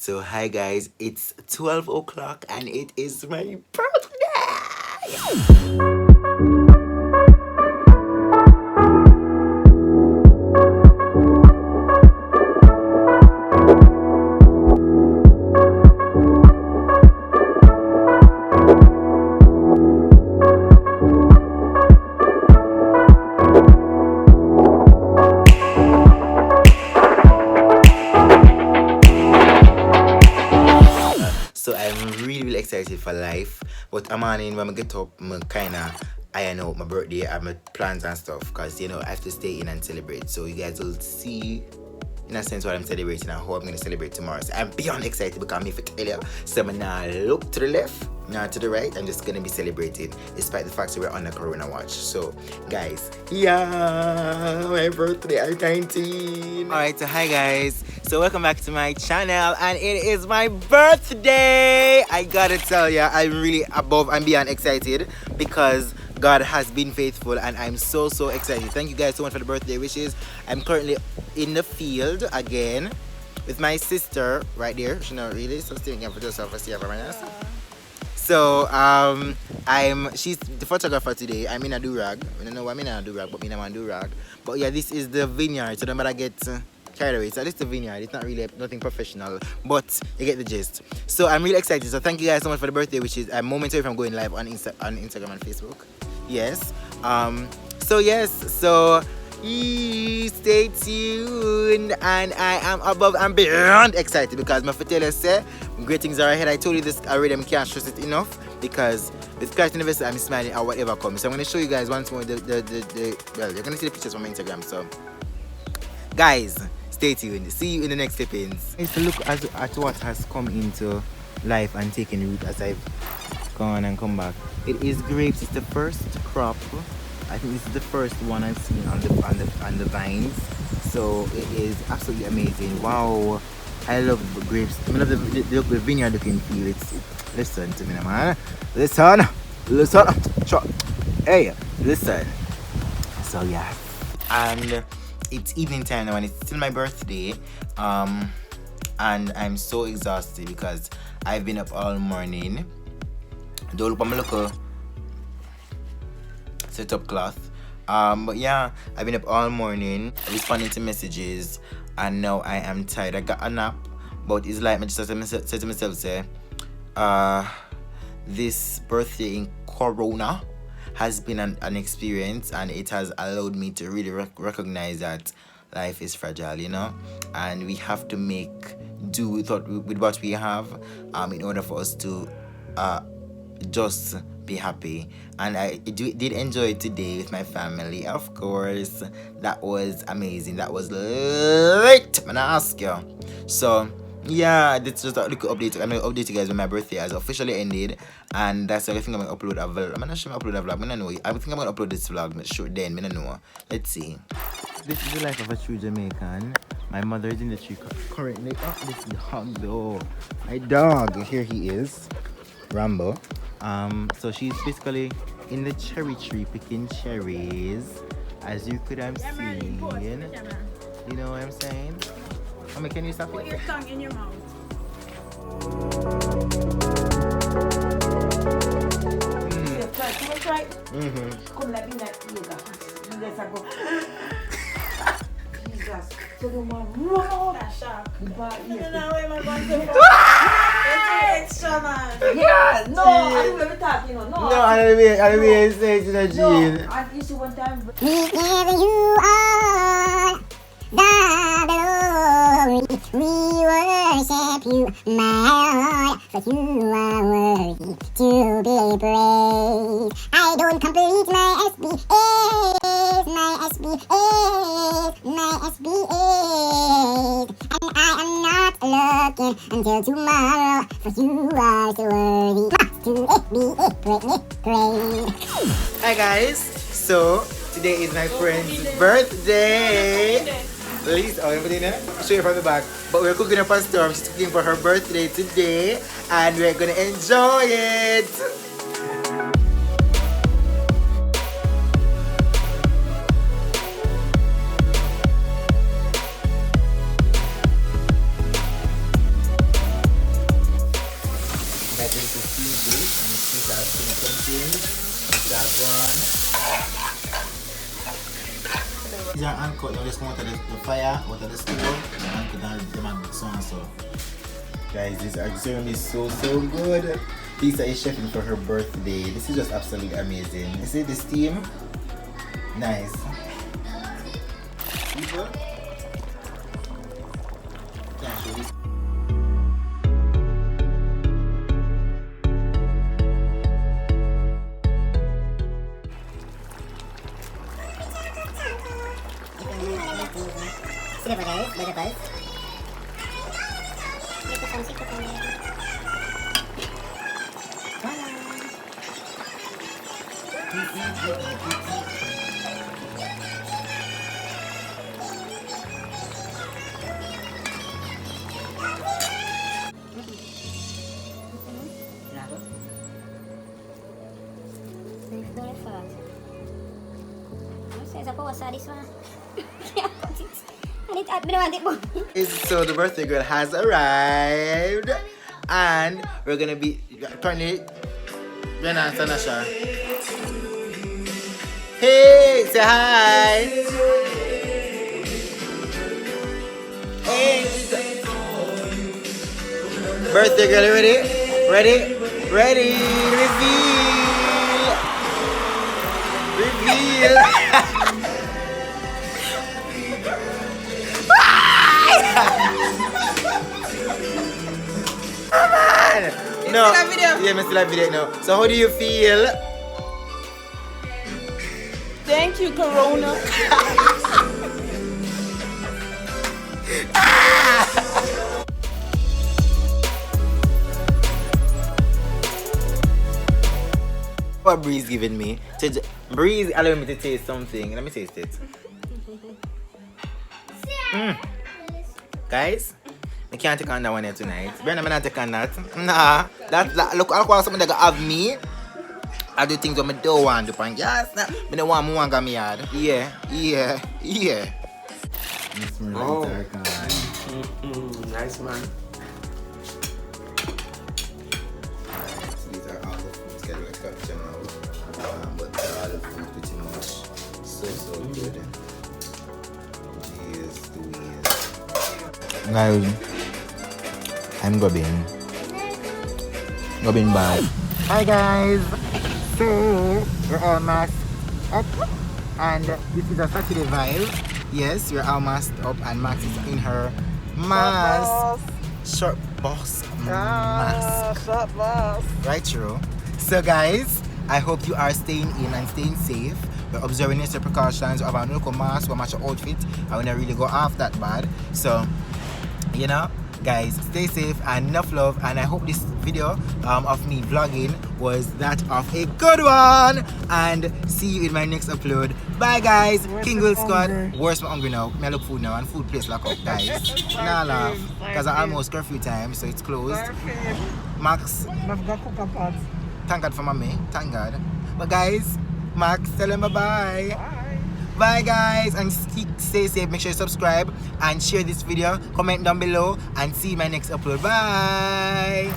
So hi guys, it's 12 o'clock and it is my birthday! So I'm really excited for life. But I'm on in when I get up, I'm kinda iron out my birthday and my plans and stuff, because I have to stay in and celebrate. So you guys will see in a sense what I'm celebrating and how I'm gonna celebrate tomorrow. So I'm beyond excited because if I tell you, so I'm now look to the left, now to the right, I'm just gonna be celebrating despite the fact that we're on the Corona watch. So guys, yeah, my birthday, I'm 19. Alright, so hi guys. So welcome back to my channel and it is my birthday. I gotta tell ya, I'm really above and beyond excited because God has been faithful and I'm so excited. Thank you guys so much for the birthday wishes. I'm currently in the field again with my sister right there. She not really so still for yourself for so she's the photographer today. I'm in a do-rag. I don't know what I'm in a do-rag, but I'm in a do-rag. But yeah, this is the vineyard, so don't matter get carried away. So this is the vineyard. It's not really nothing professional, but you get the gist. So I'm really excited. So thank you guys so much for the birthday wishes. I'm momentary from going live on Instagram and Facebook. Yes. So stay tuned, and I am above and beyond excited because my fatela say great things are ahead. I told you this already, I can't stress it enough because with Christ University I'm smiling at whatever comes. So I'm going to show you guys once more well, you're going to see the pictures from my Instagram. So guys, stay tuned. See you in the next clippings. It's to look at what has come into life and taken root as I've gone and come back. It is grapes. It's the first crop. I think this is the first one I've seen on the vines. So it is absolutely amazing. Wow, I love the grapes. I love the vineyard looking feel. Listen to me, man. Listen. Hey, listen. So yeah, and it's evening time now, and it's still my birthday. And I'm so exhausted because I've been up all morning. Don't look at my local set up cloth. But yeah, I've been up all morning responding to messages, and now I am tired. I got a nap, but it's like I just said to myself, say, this birthday in Corona has been an experience, and it has allowed me to really recognize that life is fragile, and we have to make do with what we have in order for us to just be happy. And I did enjoy it today with my family, of course. That was amazing. That was lit, man, I ask you. So yeah, this is just a little update. I'm gonna update you guys when my birthday has officially ended, and that's why I think I'm gonna upload a vlog. I'm not sure I'm gonna upload a vlog. I don't know. I think I'm gonna upload this vlog short then. I don't know. Let's see. This is the life of a true Jamaican. My mother is in the tree currently. Oh, this dog though. My dog. Here he is, Rambo. So she's basically in the cherry tree picking cherries, as you could have seen. You know what I'm saying? I mean, can you stop it? Put your tongue in your mouth. Can I try? Come let me that yoga. Let's go. Jesus. So the one roll that shark. No, where my boyfriend? Extra man. Yeah, no, I don't ever talk, No, I don't mean say to the Jean. No, I used to one time. We give you all the glory. We worship you, my Lord, for you are worthy to be praised. I don't complete my SBAs, and I am not looking until tomorrow, for you are so worthy to be praised. Hi guys, so today is my friend's birthday. Please, I'll show you from the back. But we're cooking up a storm. She's cooking for her birthday today, and we're gonna enjoy it. Gwan. These are uncut. Now just come out of the fire, out of the stove, and put on the so and so. Guys, these are certainly so good. Lisa is chefing for her birthday. This is just absolutely amazing. You see the steam? Nice. People? Yeah, show this. So the birthday girl has arrived, and we're gonna be currently Rena and Sanasha. Hey, say hi. Hey, birthday girl, you ready? Ready? Ready? Reveal. No. Still have video? Yeah, I still have video now. So how do you feel? Thank you, Corona. What Breeze giving me? Breeze allowing me to taste something. Let me taste it. Guys, I can't take on that one here tonight. Brenda, I'm not take on that. Nah, that look, I want something that have me. I do things that I don't want to do. Yes, I don't want more to me yard. Yeah. Oh. Nice, man. So these are all the foods that we got general. But all the food pretty much so good. Jeez, guys, I'm going bad. Hi guys, so we're all masked up, and this is a Saturday vibe. Yes, we're all masked up, and Max is in her mask. Short boss mask. Short boss. Right, true. So guys, I hope you are staying in and staying safe. We're observing necessary precautions of our local mask, we match your outfit, and we don't really go off that bad. So, you know, guys, stay safe and enough love. And I hope this video of me vlogging was that of a good one. And see you in my next upload. Bye guys. KingWill SQAUD. Where's my hungry now? I look food now, and food place lock up, guys. Nah laugh, because I almost curfew time, so it's closed. Max, thank God for mommy. Thank God. But guys, Max, tell them bye-bye. Bye guys, and stay safe. Make sure you subscribe and share this video. Comment down below, and see you in my next upload. Bye.